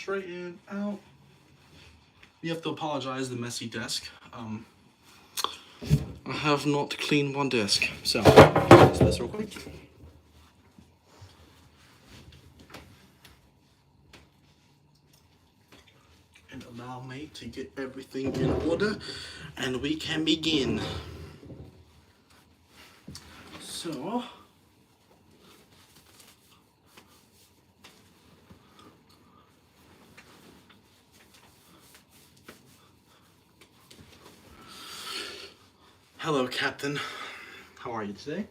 straighten out. You have to apologize the messy desk. I have not cleaned one desk, so let's do this real quick. And allow me to get everything in order, and we can begin. So, hello, Captain. How are you today?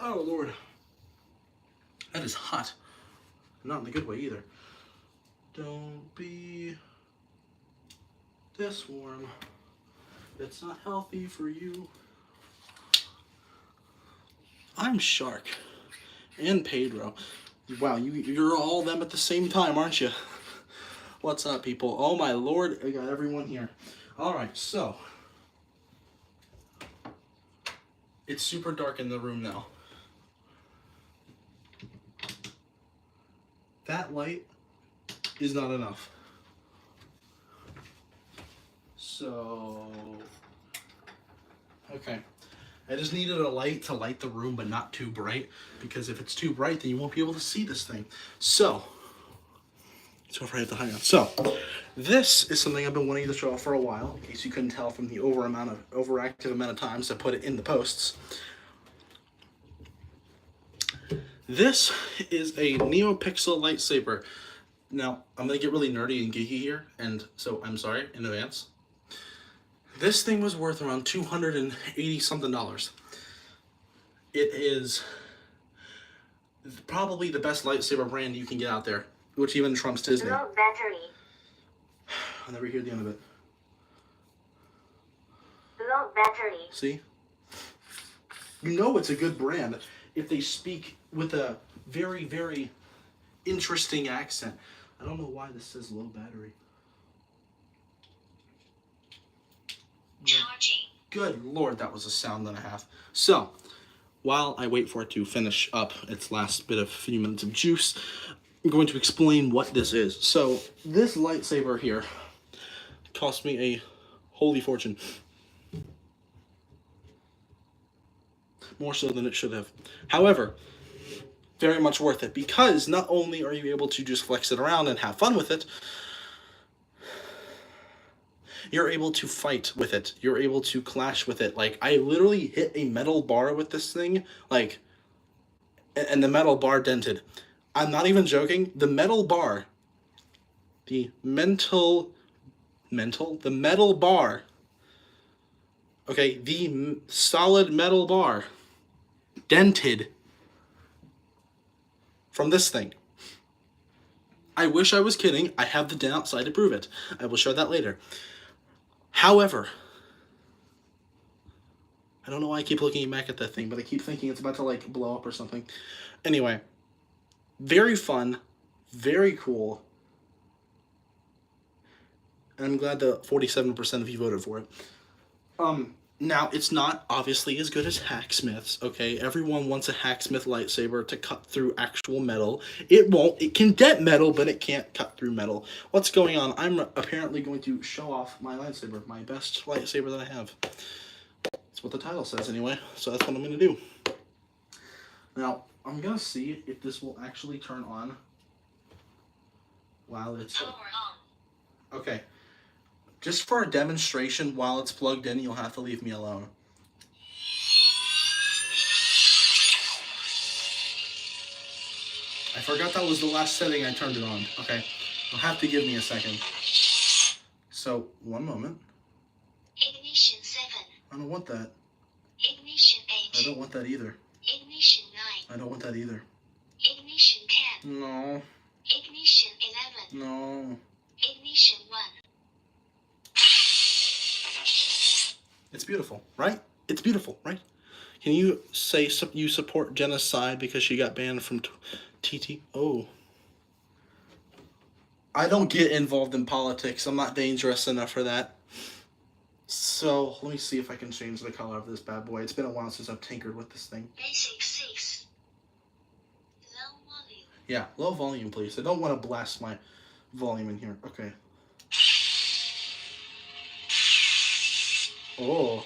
Oh, Lord. That is hot. Not in the good way either. Don't be this warm. It's not healthy for you. I'm Shark. And Pedro. Wow, you're all them at the same time, aren't you? What's up, people? Oh, my Lord. I got everyone here. Alright, so. It's super dark in the room now. That light is not enough. So, okay. I just needed a light to light the room, but not too bright, because if it's too bright, then you won't be able to see this thing. So if I have to hang on. So, this is something I've been wanting to show off for a while, in case you couldn't tell from the overactive amount of times I put it in the posts. This is a NeoPixel lightsaber. Now, I'm going to get really nerdy and geeky here, and so I'm sorry in advance. This thing was worth around $280 something. It is probably the best lightsaber brand you can get out there, which even trumps Disney. Low battery. I'll never hear the end of it. Low battery. See? You know it's a good brand if they speak with a very, very interesting accent. I don't know why this says low battery. Charging. Good Lord, that was a sound and a half. So, while I wait for it to finish up its last bit of few minutes of juice, I'm going to explain what this is. So, this lightsaber here cost me a holy fortune. More so than it should have. However, very much worth it, because not only are you able to just flex it around and have fun with it, you're able to fight with it. You're able to clash with it. Like, I literally hit a metal bar with this thing, like, and the metal bar dented. I'm not even joking. The metal bar, the metal bar, okay, the solid metal bar dented from this thing. I wish I was kidding. I have the dent outside to prove it. I will show that later. However, I don't know why I keep looking back at that thing, but I keep thinking it's about to, like, blow up or something. Anyway, very fun, very cool, and I'm glad that 47% of you voted for it. Now, it's not obviously as good as Hacksmith's, okay? Everyone wants a Hacksmith lightsaber to cut through actual metal. It won't. It can dent metal, but it can't cut through metal. What's going on? I'm apparently going to show off my lightsaber, my best lightsaber that I have. That's what the title says anyway, so that's what I'm going to do. Now, I'm going to see if this will actually turn on while it's... Power on. Okay. Just for a demonstration, while it's plugged in, you'll have to leave me alone. I forgot that was the last setting I turned it on. Okay, you'll have to give me a second. So, one moment. Ignition 7. I don't want that. Ignition 8. I don't want that either. Ignition 9. I don't want that either. Ignition 10. No. Ignition 11. No. Ignition 1. It's beautiful, right? It's beautiful, right? Can you say you support genocide because she got banned from TT? Oh. I don't get involved in politics. I'm not dangerous enough for that. So, let me see if I can change the color of this bad boy. It's been a while since I've tinkered with this thing. Basic 6. Low volume. Yeah, low volume, please. I don't want to blast my volume in here. Okay. Oh.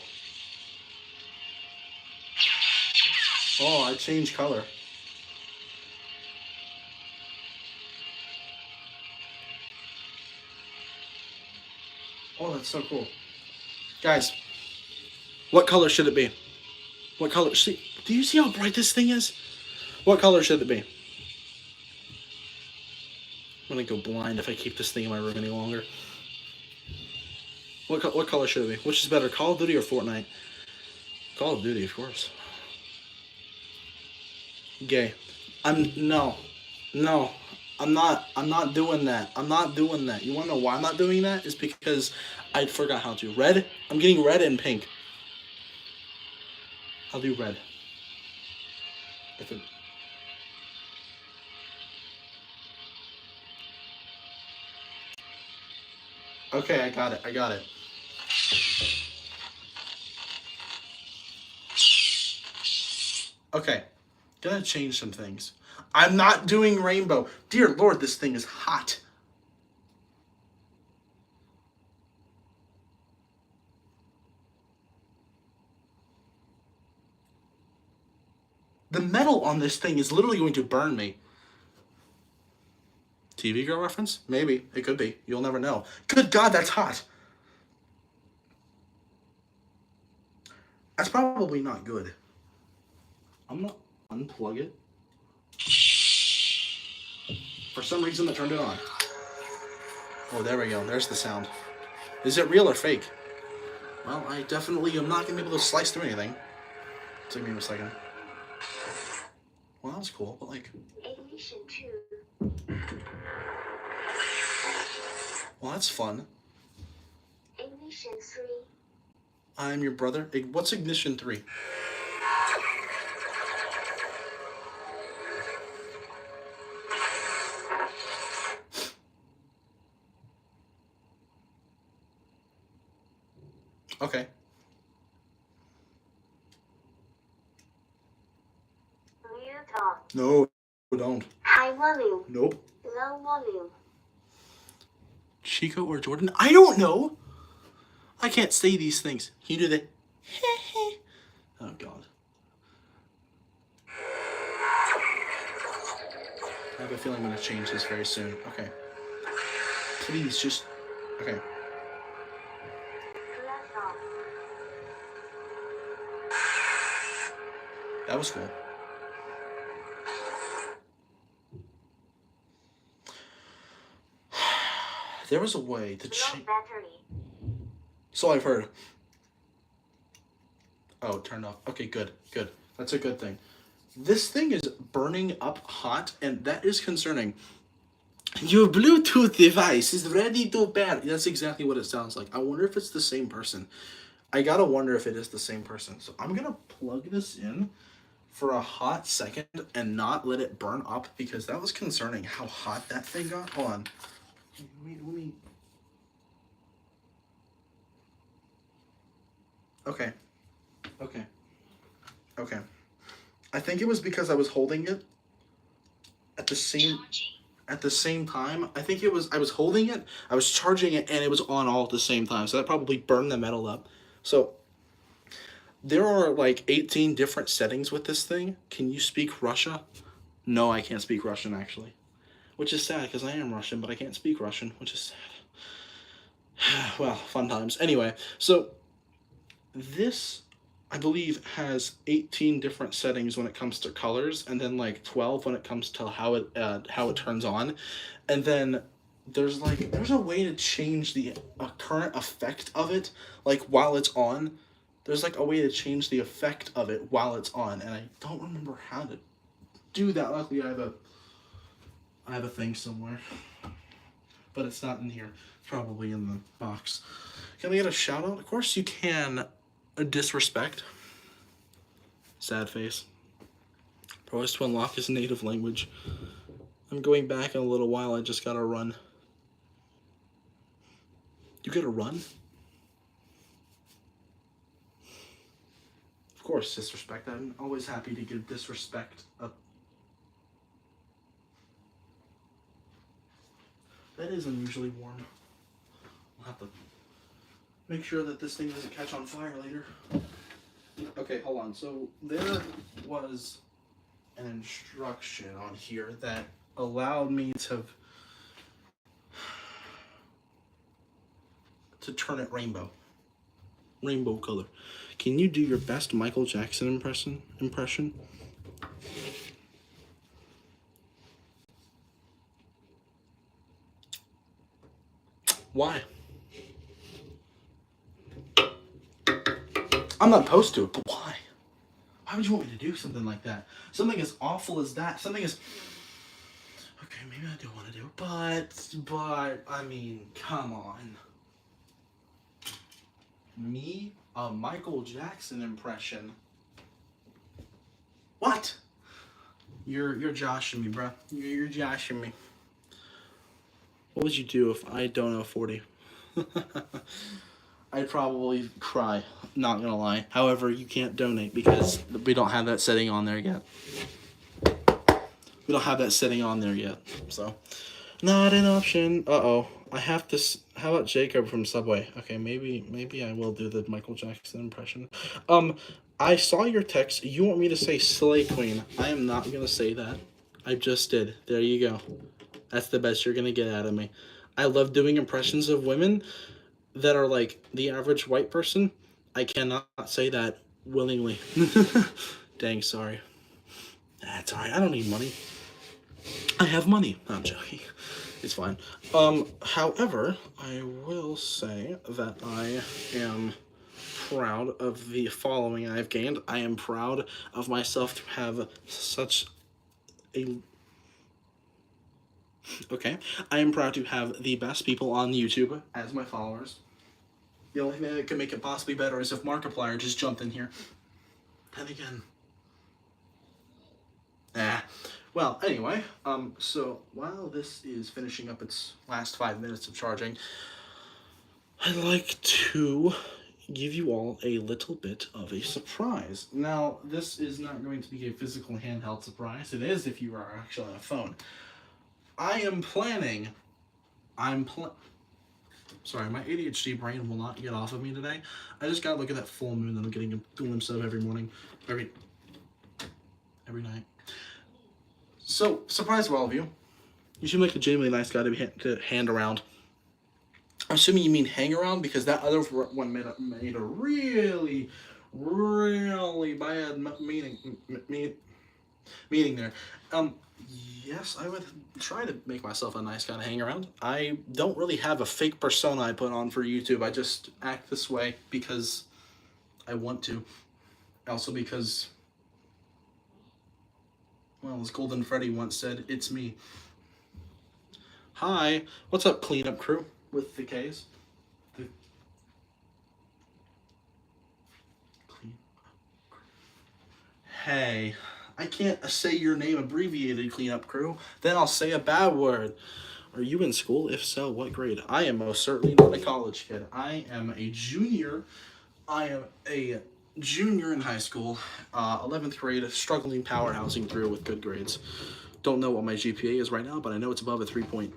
Oh, I changed color. Oh, that's so cool. Guys, what color should it be? What color? See, do you see how bright this thing is? What color should it be? I'm gonna go blind if I keep this thing in my room any longer. What color should it be? Which is better, Call of Duty or Fortnite? Call of Duty, of course. Gay. No. I'm not doing that. I'm not doing that. You wanna know why I'm not doing that? Is because I forgot how to. Red? I'm getting red and pink. I'll do red. If it... Okay, I got it. Okay, gonna change some things. I'm not doing rainbow. Dear Lord, this thing is hot. The metal on this thing is literally going to burn me. TV Girl reference? Maybe. It could be. You'll never know. Good God, that's hot. That's probably not good. I'm gonna unplug it. For some reason, I turned it on. Oh, there we go. There's the sound. Is it real or fake? Well, I definitely am not going to be able to slice through anything. Take me a second. Well, that was cool, but like... Ignition 2. Well, that's fun. Ignition 3. I'm your brother. What's Ignition 3? Okay. Mute on. No, don't. High volume. Nope. Low volume. Chico or Jordan? I don't know. I can't say these things. Can you do the... Oh, God. I have a feeling I'm going to change this very soon. Okay. Please, just... Okay. Flash off. That was cool. There was a way to change... battery. So I've heard. Oh, turned off. Okay, good. That's a good thing. This thing is burning up hot, and that is concerning. Your Bluetooth device is ready to pair. That's exactly what it sounds like. I wonder if it's the same person. I gotta wonder if it is the same person. So I'm gonna plug this in for a hot second and not let it burn up, because that was concerning how hot that thing got. Hold on. Let me... Okay. I think it was because I was holding it at the same time. I think I was holding it, I was charging it, and it was on all at the same time. So that probably burned the metal up. So there are like 18 different settings with this thing. Can you speak Russia? No, I can't speak Russian, actually. Which is sad, because I am Russian, but I can't speak Russian, which is sad. Well, fun times. Anyway, so this, I believe, has 18 different settings when it comes to colors, and then like 12 when it comes to how it turns on. And then there's a way to change the current effect of it, like while it's on. There's like a way to change the effect of it while it's on, and I don't remember how to do that. Luckily, I have a thing somewhere, but it's not in here. It's probably in the box. Can we get a shout out? Of course you can. Disrespect. Sad face. Press to unlock his native language. I'm going back in a little while. I just gotta run. You gotta run? Of course, disrespect. I'm always happy to give disrespect a... That is unusually warm. I'll have to make sure that this thing doesn't catch on fire later. Okay, hold on. So there was an instruction on here that allowed me to turn it rainbow color. Can you do your best Michael Jackson impression? Why? I'm not opposed to it, but why? Why would you want me to do something like that? Something as awful as that. Something as... Okay, maybe I do want to do it, but, I mean, come on. Me? A Michael Jackson impression? What? You're joshing me, bro. You're joshing me. What would you do if I don't know 40? I'd probably cry, not gonna lie. However, you can't donate because we don't have that setting on there yet. We don't have that setting on there yet, so not an option. Uh-oh. I have to... How about Jacob from Subway? Okay, maybe I will do the Michael Jackson impression. I saw your text. You want me to say Slay Queen. I am not gonna say that. I just did. There you go. That's the best you're gonna get out of me. I love doing impressions of women that are like the average white person. I cannot say that willingly. Dang, sorry. That's alright. I don't need money. I have money. No, I'm joking. It's fine. However, I will say that I am proud of the following I've gained. I am proud of myself to have such a... Okay. I am proud to have the best people on YouTube as my followers. The only thing that could make it possibly better is if Markiplier just jumped in here. Then again... Well, anyway, so while this is finishing up its last 5 minutes of charging, I'd like to give you all a little bit of a surprise. Now, this is not going to be a physical handheld surprise. It is if you are actually on a phone. Sorry, my ADHD brain will not get off of me today. I just gotta look at that full moon that I'm getting a glimpse of every morning, every night. So, surprise for all of you. You seem like a genuinely nice guy to hand around. I'm assuming you mean hang around, because that other one made a really, really bad meaning there. Yes, I would try to make myself a nice guy to hang around. I don't really have a fake persona I put on for YouTube. I just act this way because I want to. Also because... Well, as Golden Freddy once said, it's me. Hi, what's up, cleanup crew with the K's? Hey, I can't say your name abbreviated, cleanup crew. Then I'll say a bad word. Are you in school? If so, what grade? I am most certainly not a college kid. I am a junior. I am a junior in high school, 11th grade, struggling powerhousing through with good grades. Don't know what my GPA is right now, but I know it's above a 3 point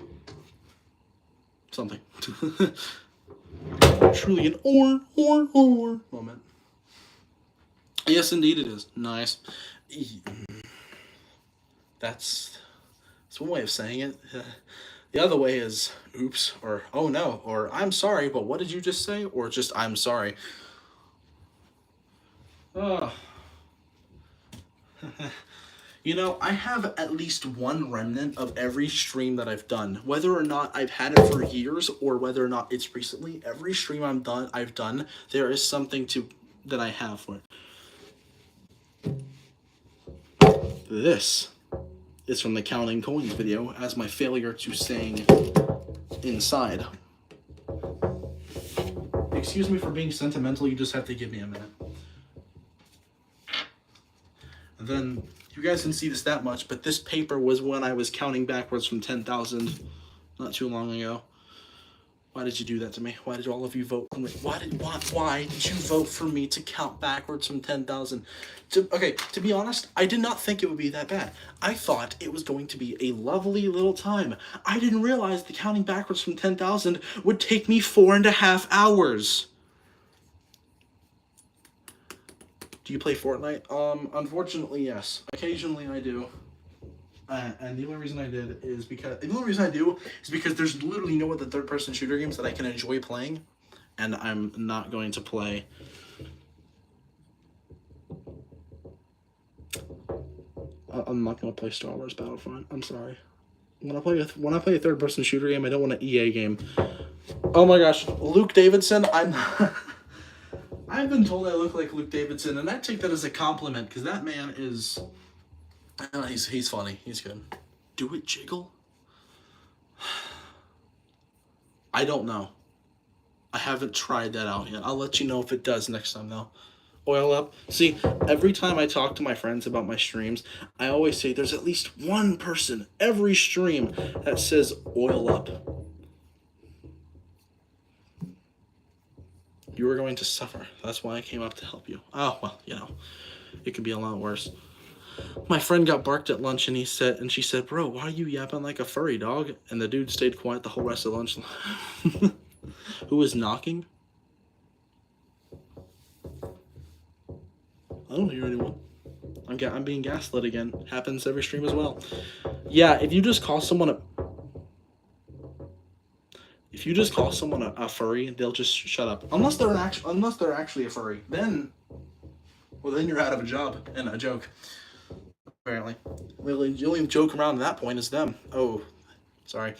something. Truly an or moment. Yes, indeed it is. Nice. That's one way of saying it. The other way is oops, or oh no, or I'm sorry, but what did you just say? Or just I'm sorry. You know, I have at least one remnant of every stream that I've done. Whether or not I've had it for years or whether or not it's recently, every stream I've done, there is something that I have for it. This is from the Counting Coins video as my failure to sing inside. Excuse me for being sentimental, you just have to give me a minute. And then, you guys didn't see this that much, but this paper was when I was counting backwards from 10,000 not too long ago. Why did you do that to me? Why did all of you vote for me? Why did you vote for me to count backwards from 10,000? Okay, to be honest, I did not think it would be that bad. I thought it was going to be a lovely little time. I didn't realize the counting backwards from 10,000 would take me 4.5 hours. Do you play Fortnite? Unfortunately, yes. Occasionally I do. And the only reason I did is because there's literally no other third-person shooter games that I can enjoy playing, and I'm not going to play. I'm not going to play Star Wars Battlefront. I'm sorry. When I play a third-person shooter game, I don't want an EA game. Oh my gosh, Luke Davidson. I've been told I look like Luke Davidson, and I take that as a compliment because that man is. He's funny. He's good. Do it jiggle? I don't know. I haven't tried that out yet. I'll let you know if it does next time, though. Oil up. See, every time I talk to my friends about my streams, I always say there's at least one person every stream that says oil up. You were going to suffer. That's why I came up to help you. Oh, well, it could be a lot worse. My friend got barked at lunch, and she said, "Bro, why are you yapping like a furry dog?" And the dude stayed quiet the whole rest of lunch. Who was knocking? I don't hear anyone. I'm being gaslit again. Happens every stream as well. Yeah, if you just call someone a furry, they'll just shut up. Unless they're actually a furry, then you're out of a job and a joke. Apparently, the only joke around at that point is them. Oh, sorry.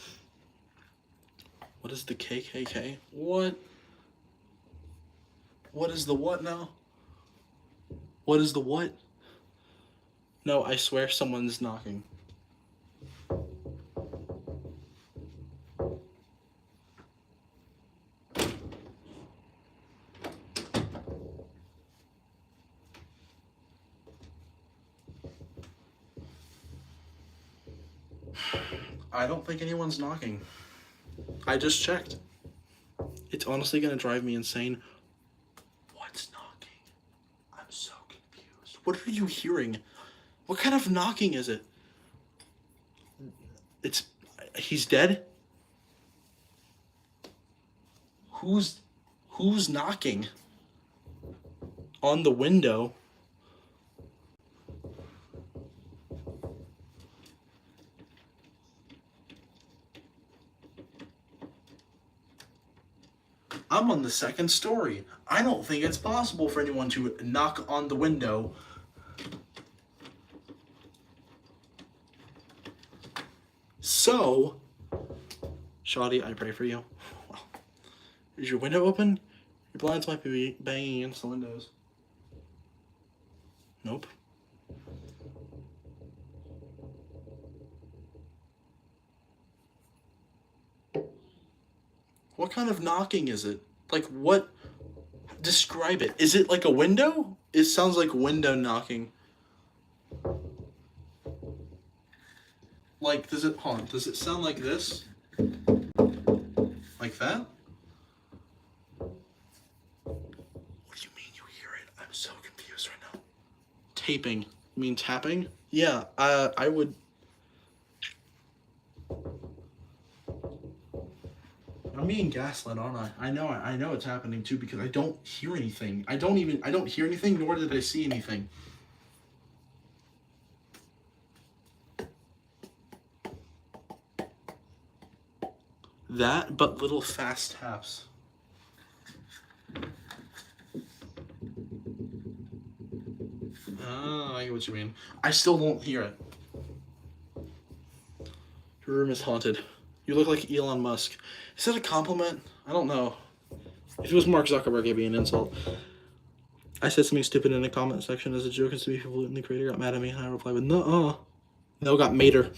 What is the KKK? What? What is the what now? What is the what? No, I swear someone's knocking. I don't think anyone's knocking. I just checked. It's honestly gonna drive me insane. What's knocking? I'm so confused. What are you hearing? What kind of knocking is it? He's dead? Who's knocking? On the window? I'm on the second story. I don't think it's possible for anyone to knock on the window. So, Shawty, I pray for you. Well, is your window open? Your blinds might be banging against the windows. Nope. What kind of knocking is it? Like, what? Describe it. Is it like a window? It sounds like window knocking. Like, does it sound like this? Like that? What do you mean you hear it? I'm so confused right now. Taping. You mean tapping? Yeah, I would... I'm being gaslit, aren't I? I know it's happening too because I don't hear anything. I don't hear anything, nor did I see anything. That, but little fast taps. Oh, I get what you mean. I still don't hear it. Your room is haunted. You look like Elon Musk. Is that a compliment? I don't know. If it was Mark Zuckerberg, it'd be an insult. I said something stupid in the comment section as a joke, and so people in the creator got mad at me, and I replied with no. No, got mater.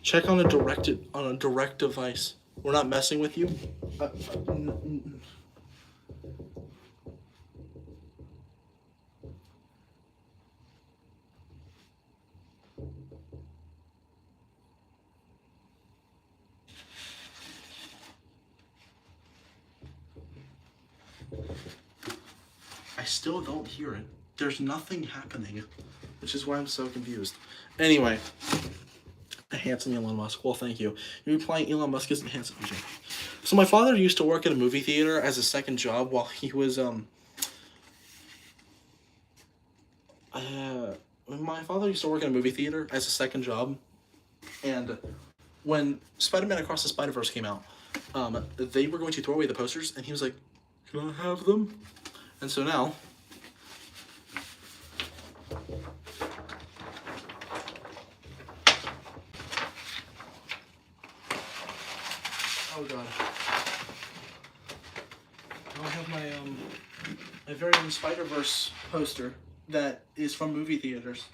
Check on a direct device. We're not messing with you. still don't hear it. There's nothing happening, which is why I'm so confused. Anyway, handsome Elon Musk. Well, thank you. You're implying Elon Musk isn't handsome. So my father used to work at a movie theater as a second job while he was my father used to work in a movie theater as a second job, and when Spider-Man Across the Spider-Verse came out, they were going to throw away the posters, and he was like, "Can I have them?" And so now, oh god, I have my very own Spider-Verse poster that is from movie theaters.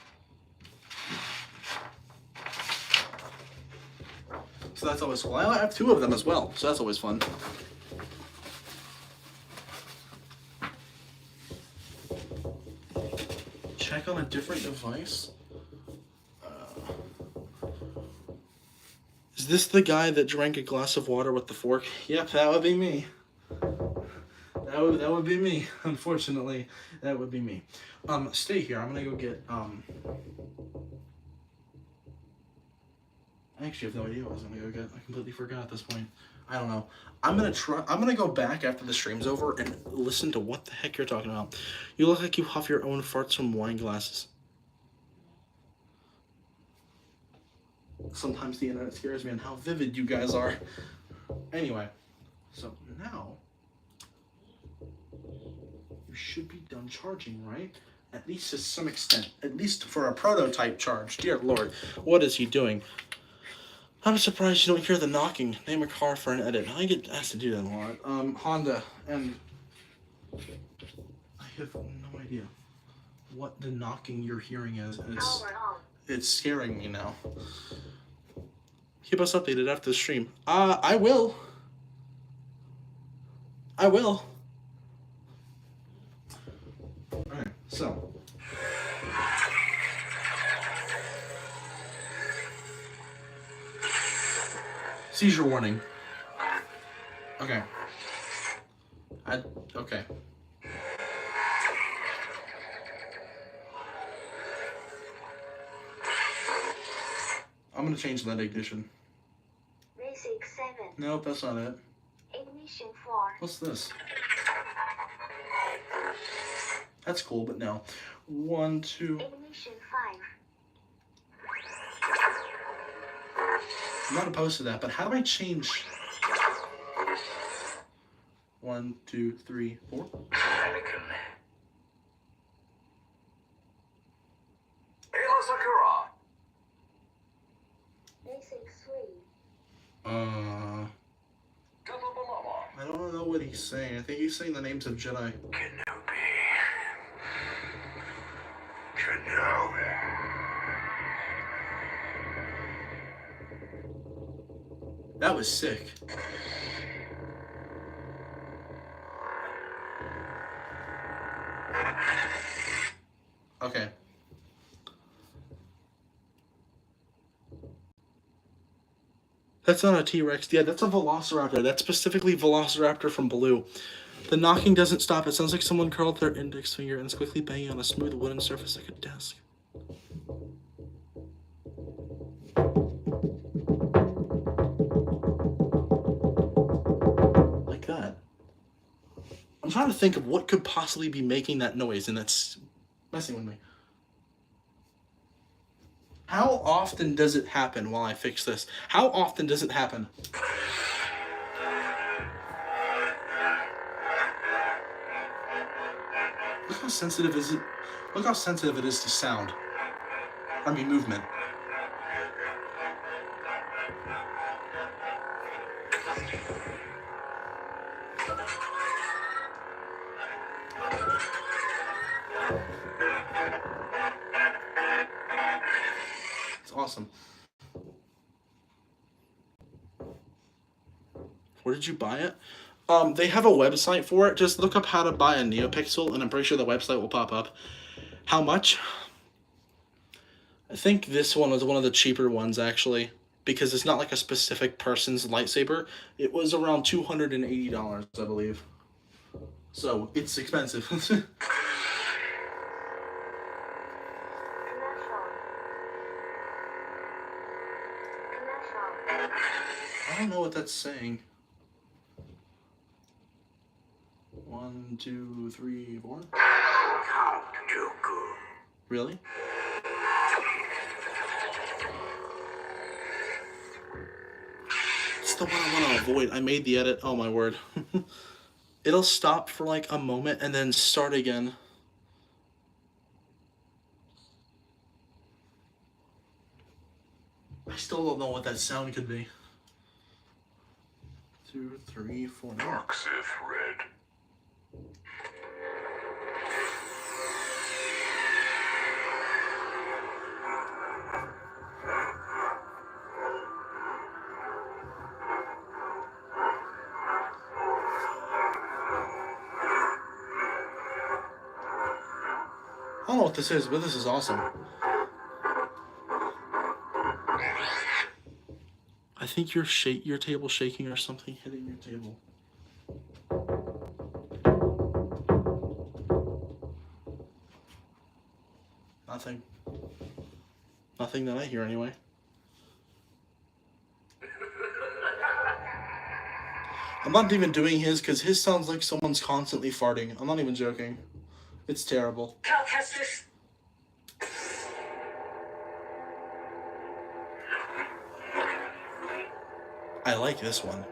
So that's always cool. I have 2 of them as well, so that's always fun. Check on a different device. Is this the guy that drank a glass of water with the fork? Yep, that would be me. That would be me. Unfortunately, that would be me. Stay here. I'm gonna go get I actually have no idea what I was gonna go get. I completely forgot at this point. I don't know. I'm gonna go back after the stream's over and listen to what the heck you're talking about. You look like you huff your own farts from wine glasses. Sometimes the internet scares me on how vivid you guys are. Anyway, so now you should be done charging, right? At least to some extent. At least for a prototype charge. Dear Lord, what is he doing? I'm surprised you don't hear the knocking. Name a car for an edit. I get asked to do that a lot. Honda, and I have no idea what the knocking you're hearing is. And it's scaring me now. Keep us updated after the stream. I will. Alright, so. Seizure warning. Okay. Okay. I'm gonna change that ignition. Basic 7. Nope, that's not it. Ignition 4. What's this? That's cool, but no. 1, 2. Ignition 5. I'm not opposed to that, but how do I change? 1, 2, 3, 4. Basic 3. I don't know what he's saying. I think he's saying the names of Jedi. That was sick. Okay. That's not a T-Rex. Yeah, that's a Velociraptor. That's specifically Velociraptor from Blue. The knocking doesn't stop. It sounds like someone curled their index finger and is quickly banging on a smooth wooden surface like a desk. Like that. I'm trying to think of what could possibly be making that noise, and that's messing with me. How often does it happen while I fix this? How often does it happen? Look how sensitive is it? Look how sensitive it is to sound. I mean movement. It's awesome. Where did you buy it? They have a website for it. Just look up how to buy a NeoPixel, and I'm pretty sure the website will pop up. How much? I think this one was one of the cheaper ones, actually, because it's not like a specific person's lightsaber. It was around $280, I believe. So, it's expensive. don't know what that's saying. 1, 2, 3, 4. Really? It's the one I want to avoid. I made the edit. Oh my word. It'll stop for like a moment and then start again. I still don't know what that sound could be. 2, 3, 4. Dark Sith Red. I don't know what this is, but this is awesome. I think your table shaking or something hitting your table. Nothing. Nothing that I hear anyway. I'm not even doing his because his sounds like someone's constantly farting. I'm not even joking. It's terrible. I like this one.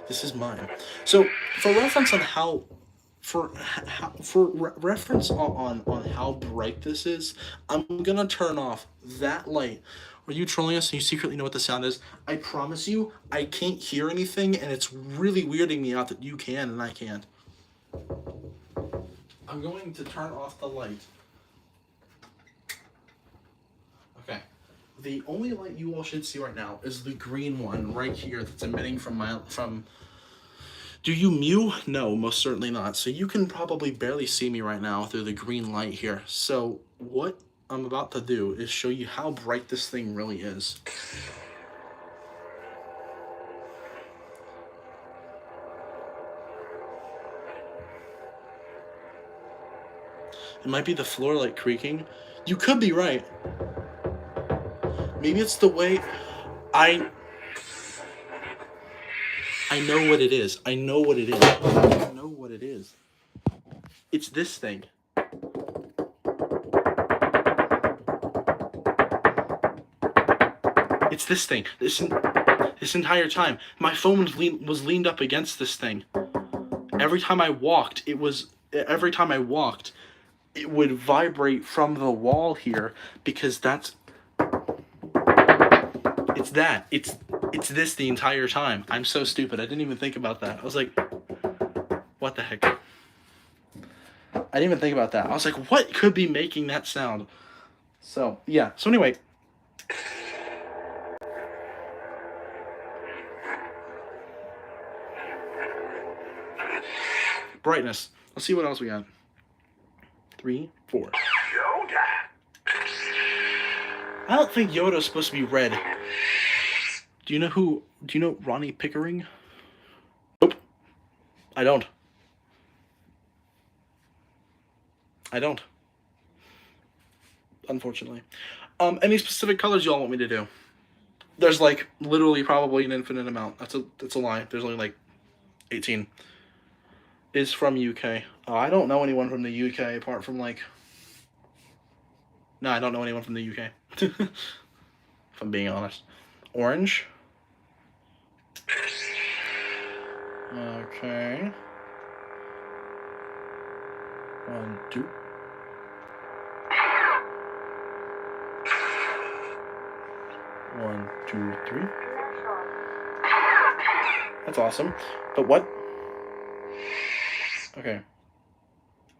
This is mine. So, for reference on reference on how bright this is, I'm gonna turn off that light. Are you trolling us and you secretly know what the sound is? I promise you, I can't hear anything, and it's really weirding me out that you can and I can't. I'm going to turn off the light. Okay. The only light you all should see right now is the green one right here that's emitting from... Do you mew? No, most certainly not. So you can probably barely see me right now through the green light here. So what I'm about to do is show you how bright this thing really is. It might be the floor like creaking. You could be right. Maybe it's the way I know what it is. I know what it is. I know what it is. It's this thing. It's this thing. This entire time, my phone was leaned up against this thing. Every time I walked, it would vibrate from the wall here because it's this the entire time. I'm so stupid. I didn't even think about that. I was like, what the heck? I didn't even think about that. I was like, what could be making that sound? So, yeah. So anyway. Brightness. Let's see what else we got. 3, 4. I don't think Yoda's supposed to be red. Do you know Ronnie Pickering? Nope. I don't. Unfortunately. Any specific colors y'all want me to do? There's like literally probably an infinite amount. That's a lie. There's only like 18. Is from UK. I don't know anyone from the UK apart from like... No, I don't know anyone from the UK. If I'm being honest. Orange. Okay. 1, 2. One, 2, 3. That's awesome. But what? Okay.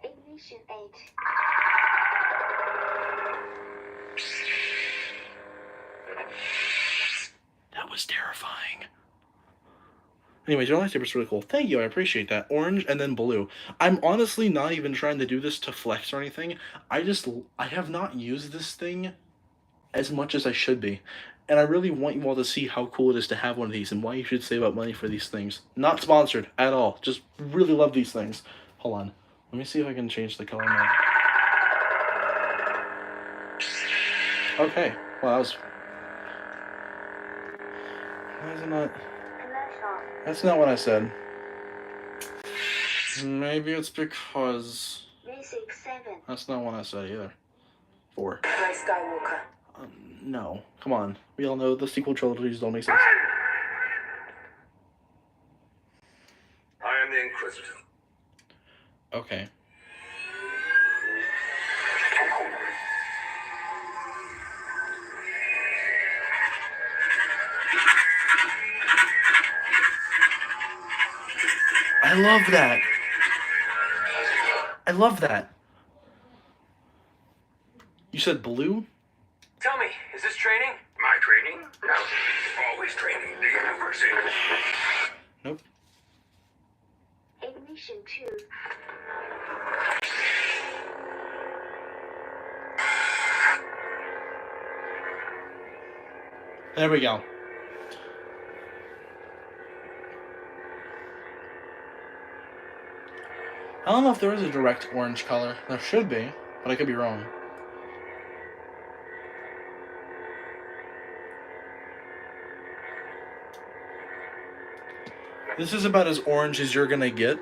Ignition 8. That was terrifying. Anyways, your lightsaber's really cool. Thank you, I appreciate that. Orange and then blue. I'm honestly not even trying to do this to flex or anything. I have not used this thing as much as I should be. And I really want you all to see how cool it is to have one of these and why you should save up money for these things. Not sponsored at all. Just really love these things. Hold on. Let me see if I can change the color now. Okay. Well, that was... Why is it not... That's not what I said. Maybe it's because... Basic 7. That's not what I said either. 4. Rise Skywalker. No. Come on. We all know the sequel trilogies don't make sense. I am the Inquisitor. Okay. I love that. I love that. You said blue? Tell me, is this training? My training? No. Always training the university. Nope. Ignition 2. There we go. I don't know if there is a direct orange color. There should be, but I could be wrong. This is about as orange as you're gonna get.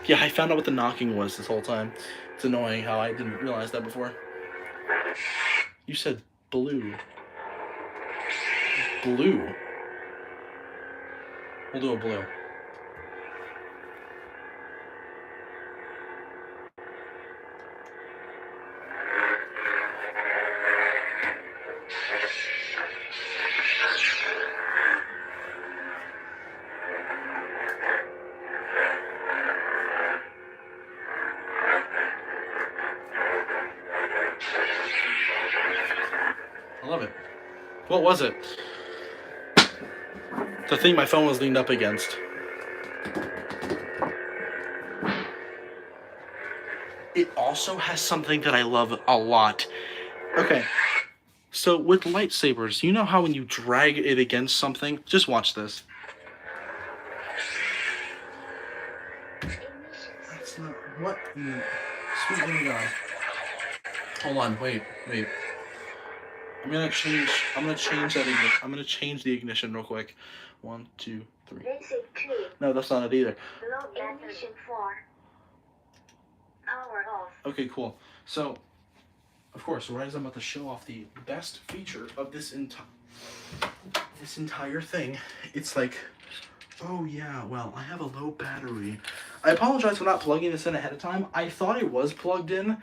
Yeah, I found out what the knocking was this whole time. It's annoying how I didn't realize that before. You said blue. Blue. We'll do a blue. I love it. What was it? The thing my phone was leaned up against. It also has something that I love a lot. Okay, so with lightsabers, you know how when you drag it against something? Just watch this. That's not... What? Sweet little guy. Hold on, wait. I'm gonna change that ignition. I'm gonna change the ignition real quick. 1, 2, 3. Basic 2. No, that's not it either. Low ignition 4. Power off. Okay, cool. So, of course, right as I'm about to show off the best feature of this entire thing, it's like, oh yeah, well, I have a low battery. I apologize for not plugging this in ahead of time. I thought it was plugged in,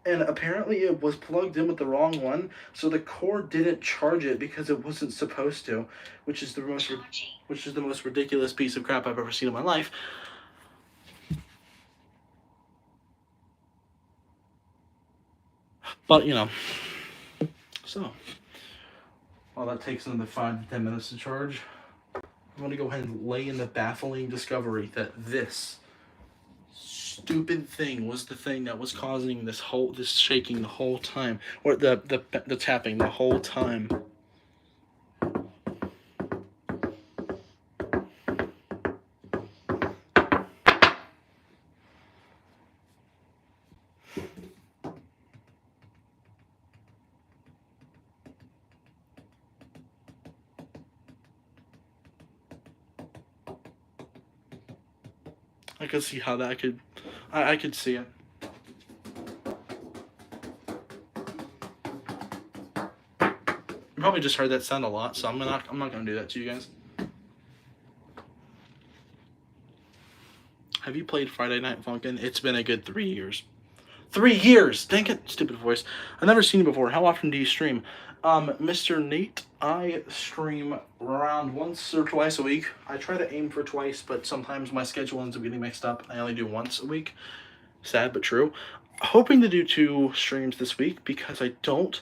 and apparently it was plugged in with the wrong one, so the cord didn't charge it because it wasn't supposed to, which is the most ridiculous piece of crap I've ever seen in my life. But, you know, so, while that takes another 5 to 10 minutes to charge, I'm going to go ahead and lay in the baffling discovery that this stupid thing was the thing that was causing this shaking the whole time, or the tapping the whole time. I could see how that could... I could see it. You probably just heard that sound a lot, so I'm not gonna do that to you guys. Have you played Friday Night Funkin'? It's been a good 3 years. 3 years! Dang it, stupid voice. I've never seen you before. How often do you stream? Mr. Nate, I stream around once or twice a week. I try to aim for twice, but sometimes my schedule ends up getting mixed up. I only do once a week. Sad but true. Hoping to do 2 streams this week because I don't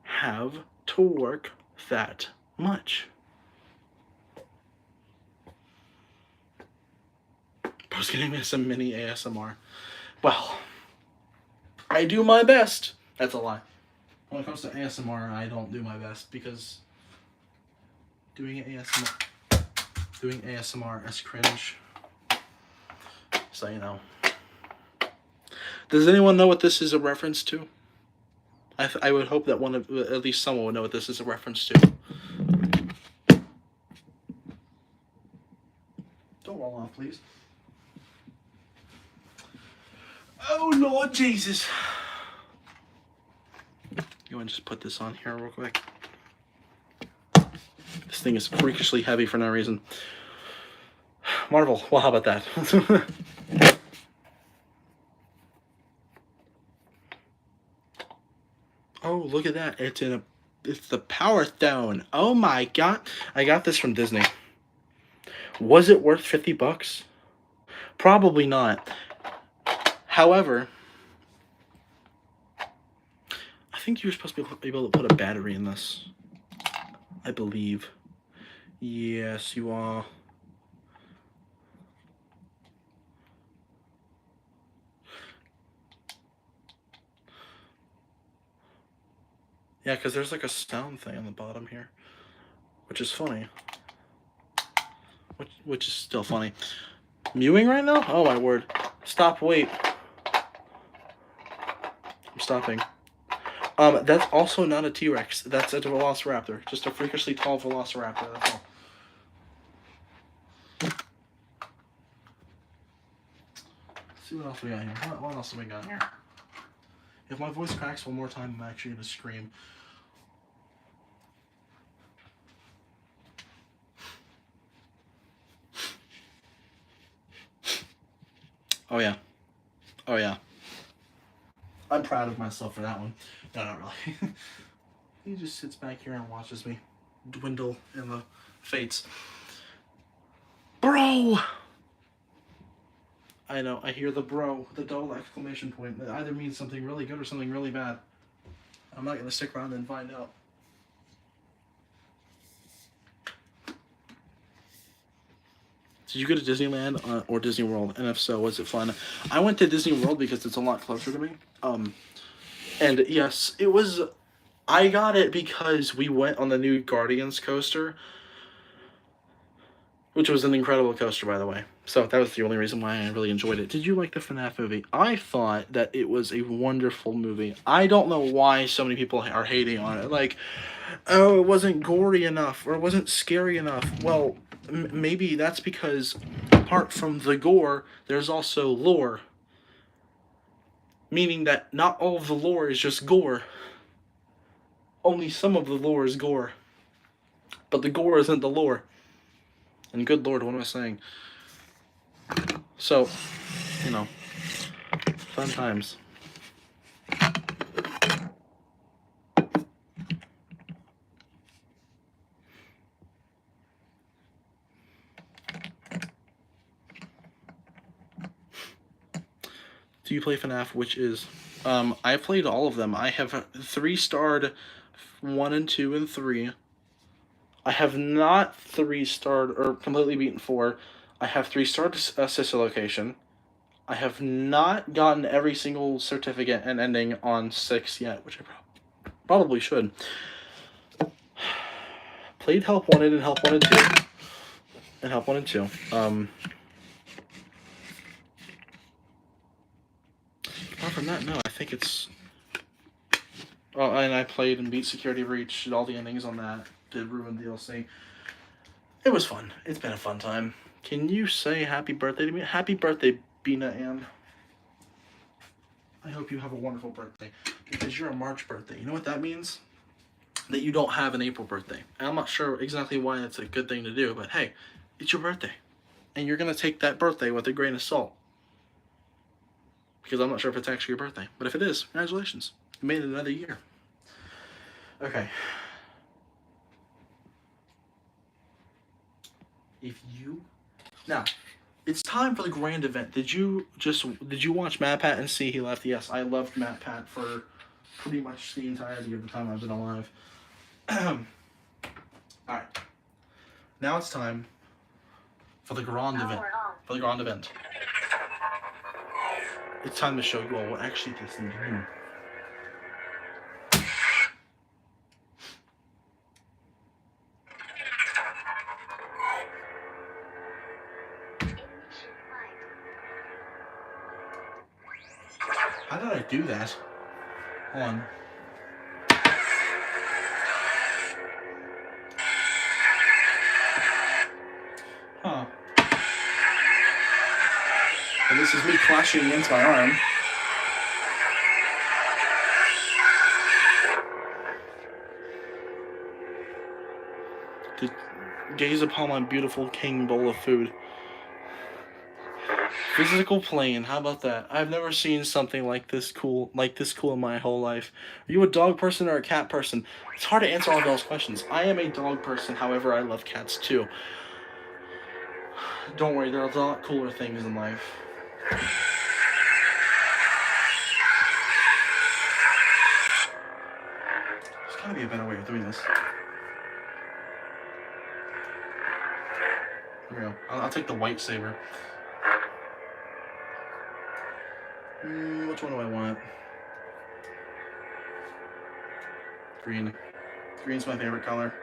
have to work that much. I was getting me some mini ASMR. Well, I do my best. That's a lie. When it comes to ASMR, I don't do my best because doing ASMR is cringe. So, you know. Does anyone know what this is a reference to? I would hope that at least someone would know what this is a reference to. Don't roll off, please. Oh, Lord Jesus. You want to just put this on here real quick? This thing is freakishly heavy for no reason. Marvel, well, how about that? Oh, look at that. It's the Power Stone. Oh my god. I got this from Disney. Was it worth $50? Probably not. However, I think you're supposed to be able to put a battery in this. I believe. Yes, you are. Yeah, because there's like a sound thing on the bottom here, which is funny. Which is still funny. Mewing right now? Oh my word. Stop, wait. I'm stopping. That's also not a T-Rex. That's a Velociraptor. Just a freakishly tall Velociraptor, that's all. Let's see what else we got here. What else have we got here? If my voice cracks one more time, I'm actually going to scream. Oh yeah. Oh yeah. I'm proud of myself for that one. No, not really. He just sits back here and watches me dwindle in the fates. Bro! I know, I hear the bro, the dull exclamation point. That either means something really good or something really bad. I'm not going to stick around and find out. Did you go to Disneyland or Disney World? And if so, was it fun? I went to Disney World because it's a lot closer to me. And yes, it was... I got it because we went on the new Guardians coaster, which was an incredible coaster, by the way. So that was the only reason why I really enjoyed it. Did you like the FNAF movie? I thought that it was a wonderful movie. I don't know why so many people are hating on it. Like, oh, it wasn't gory enough, or it wasn't scary enough. Well, maybe that's because apart from the gore, there's also lore. Meaning that not all of the lore is just gore. Only some of the lore is gore. But the gore isn't the lore. And good lord, what am I saying? So, you know, fun times. Do you play FNAF? Which is, I played all of them. I have 3-starred 1 and 2 and 3. I have not 3-starred or completely beaten 4. I have 3-starred Sister Location. I have not gotten every single certificate and ending on 6 yet, which I probably should. Played Help Wanted and Help Wanted 2. And Help Wanted 2. Apart from that, no, I think it's... Oh, and I played and beat Security Breach, did all the endings on that, did Ruin DLC. It was fun. It's been a fun time. Can you say happy birthday to me? Happy birthday, Bina Ann. I hope you have a wonderful birthday, because you're a March birthday. You know what that means? That you don't have an April birthday. And I'm not sure exactly why that's a good thing to do, but hey, it's your birthday. And you're going to take that birthday with a grain of salt. Because I'm not sure if it's actually your birthday. But if it is, congratulations. You made it another year. Okay. Now, it's time for the grand event. Did you watch Matt Pat and see he left? Yes, I loved Matt Pat for pretty much the entirety of the time I've been alive. Alright. Now it's time for the grand event. For the grand event. It's time to show you all what actually this thing can do. How did I do that? Hold on. Huh. this is me clashing against my arm. To gaze upon my beautiful king bowl of food. Physical plane, how about that? I've never seen something like this cool in my whole life. Are you a dog person or a cat person? It's hard to answer all those questions. I am a dog person, however, I love cats too. Don't worry, there are a lot cooler things in life. There's gotta be a better way of doing this. Here we go. I'll take the white saber. Which one do I want? Green. Green's my favorite color.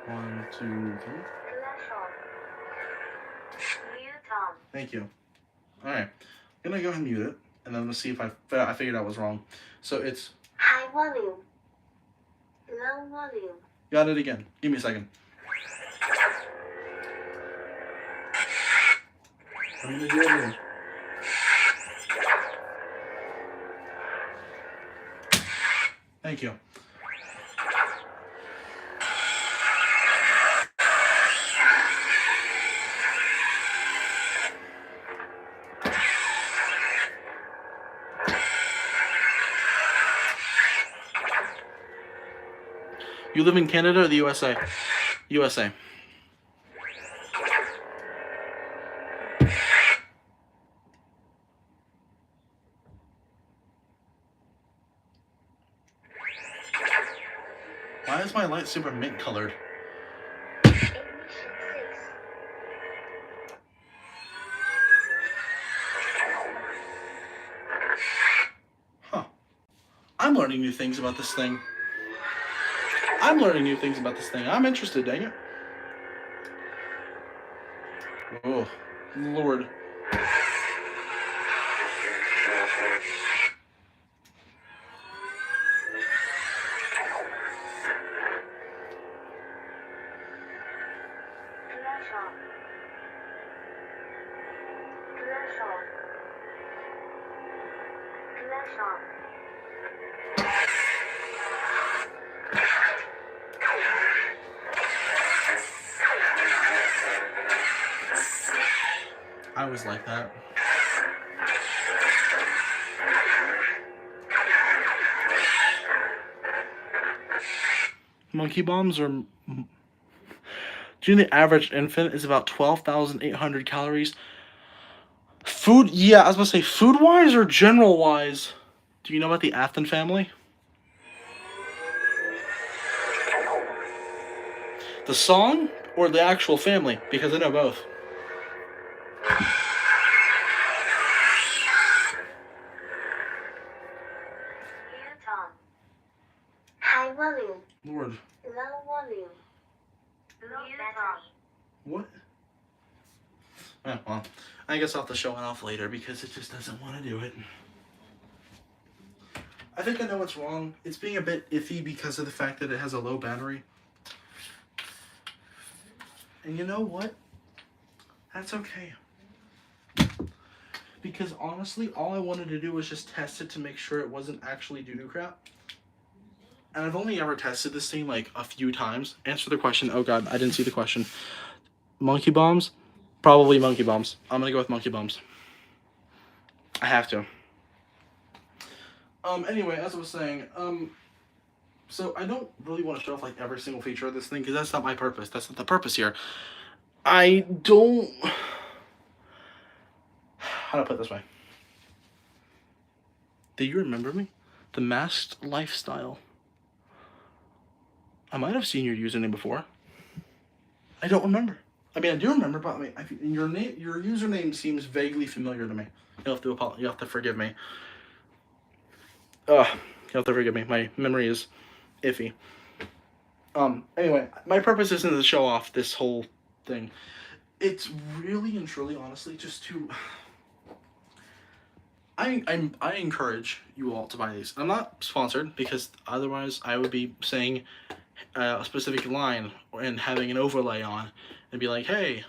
One, two, three. Thank you. Alright. I'm gonna go ahead and mute it, and then I'm gonna see if I figured out what's wrong. So it's High volume. Low volume. got it again. Give me a second. I'm gonna do it again. Thank you. You live in Canada or the USA? USA. Why is my lightsaber mint colored? Ignition 6. Huh. I'm learning new things about this thing. I'm learning new things about this thing. I'm interested, dang it. Oh, Lord. Flash on. Flash on. Flash on. I always like that. Monkey bombs are... Do you know the average infant is about 12,800 calories? Food... Yeah, I was going to say food-wise or general-wise? Do you know about the Athen family? The song or the actual family? Because I know both. Newton. High volume. Lord. Low volume. Low battery. What? Oh, well, I guess I'll have to show it off later because it just doesn't want to do it. I think I know what's wrong. It's being a bit iffy because of the fact that it has a low battery. And you know what? That's okay. Because honestly, all I wanted to do was just test it to make sure it wasn't actually doo-doo crap. And I've only ever tested this thing like a few times. Answer the question. Oh god, I didn't see the question. Monkey bombs? Probably monkey bombs. I'm gonna go with monkey bombs. I have to. Anyway, as I was saying, so I don't really want to show off like every single feature of this thing because that's not my purpose. That's not the purpose here. I don't... How do I put it this way? Do you remember me? The Masked Lifestyle. I might have seen your username before. I don't remember. I mean, I do remember, but I mean, your username seems vaguely familiar to me. You'll have to forgive me. You'll have to forgive me. My memory is iffy. Anyway, my purpose isn't to show off this whole thing. It's really and truly, honestly, just to I encourage you all to buy these. I'm not sponsored because otherwise I would be saying a specific line and having an overlay on and be like, hey,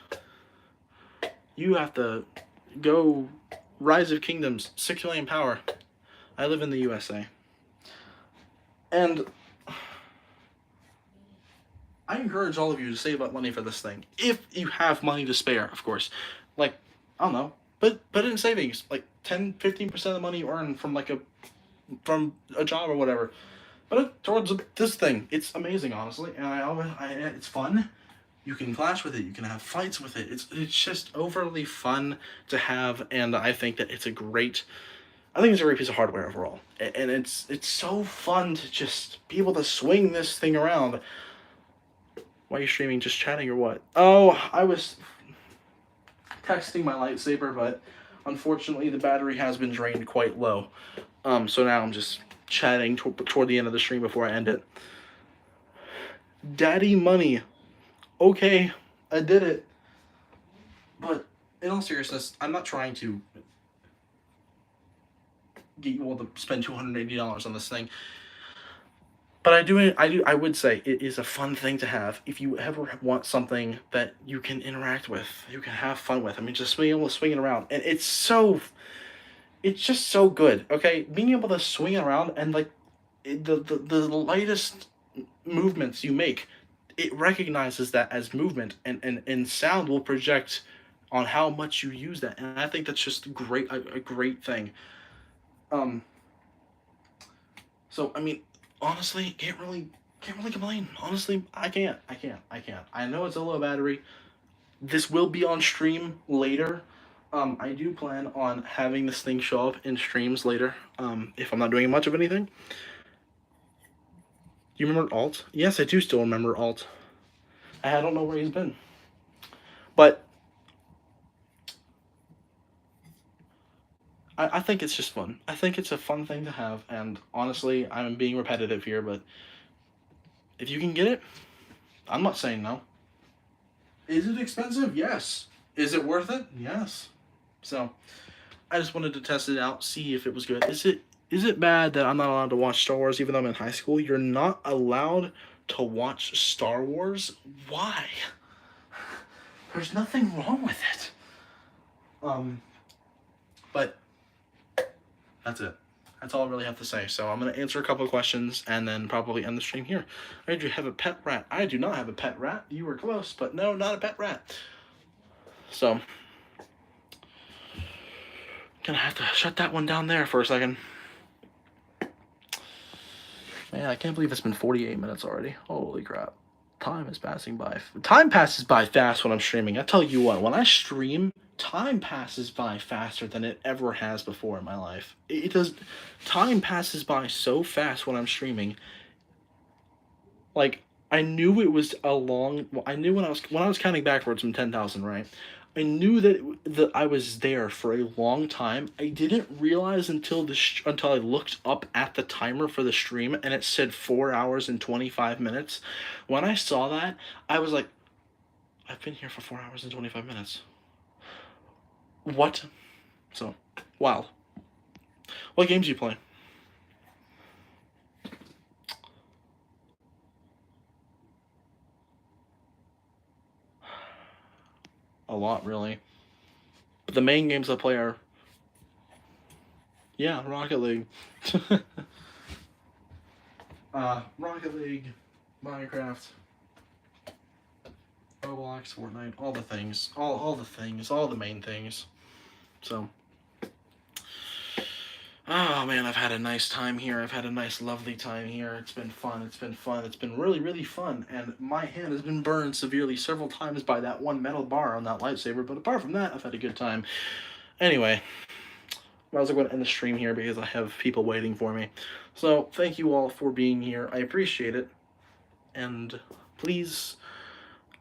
you have to go Rise of Kingdoms, 6 million power. I live in the USA. And I encourage all of you to save up money for this thing. If you have money to spare, of course. Like, I don't know. But put it in savings. Like 10-15% of the money you earn from from a job or whatever. Put it towards this thing. It's amazing, honestly. And it's fun. You can clash with it. You can have fights with it. It's just overly fun to have, and I think that it's a great piece of hardware overall. And it's so fun to just be able to swing this thing around. Why are you streaming? Just chatting or what? Oh, I was texting my lightsaber, but unfortunately the battery has been drained quite low. So now I'm just chatting toward the end of the stream before I end it. Daddy money. Okay, I did it. But in all seriousness, I'm not trying to get you all to spend $280 on this thing. But I would say it is a fun thing to have if you ever want something that you can interact with, you can have fun with. I mean, just being able to swing it around, and it's just so good. Okay, being able to swing it around and like the lightest movements you make, it recognizes that as movement, and sound will project on how much you use that, and I think that's just a great thing. So I mean, honestly, can't really complain. Honestly, I can't. I know it's a low battery. This will be on stream later. I do plan on having this thing show up in streams later. If I'm not doing much of anything. You remember Alt? Yes, I do still remember Alt. I don't know where he's been. But I think it's just fun. I think it's a fun thing to have, and honestly, I'm being repetitive here, but if you can get it, I'm not saying no. Is it expensive? Yes. Is it worth it? Yes. So, I just wanted to test it out, see if it was good. Is it bad that I'm not allowed to watch Star Wars even though I'm in high school? You're not allowed to watch Star Wars? Why? There's nothing wrong with it. But that's it. That's all I really have to say. So I'm going to answer a couple of questions and then probably end the stream here. Do you have a pet rat? I do not have a pet rat. You were close, but no, not a pet rat. So, gonna have to shut that one down there for a second. Man, I can't believe it's been 48 minutes already. Holy crap. Time is passing by. Time passes by fast when I'm streaming. I tell you what, when I stream, time passes by faster than it ever has before in my life. It does. Time passes by so fast when I'm streaming. Like, I knew it was a long. I knew when I was counting backwards from 10,000, right? I knew that I was there for a long time. I didn't realize until I looked up at the timer for the stream and it said 4 hours and 25 minutes. When I saw that, I was like, I've been here for 4 hours and 25 minutes. What? So, wow. What games do you play? A lot, really. But the main games I play are... Yeah, Rocket League. Rocket League, Minecraft, Roblox, Fortnite, all the things. All the things. All the main things. So... Oh man, I've had a nice time here. I've had a nice, lovely time here. It's been fun. It's been really, really fun. And my hand has been burned severely several times by that one metal bar on that lightsaber. But apart from that, I've had a good time. Anyway, I was going to end the stream here because I have people waiting for me. So thank you all for being here. I appreciate it. And please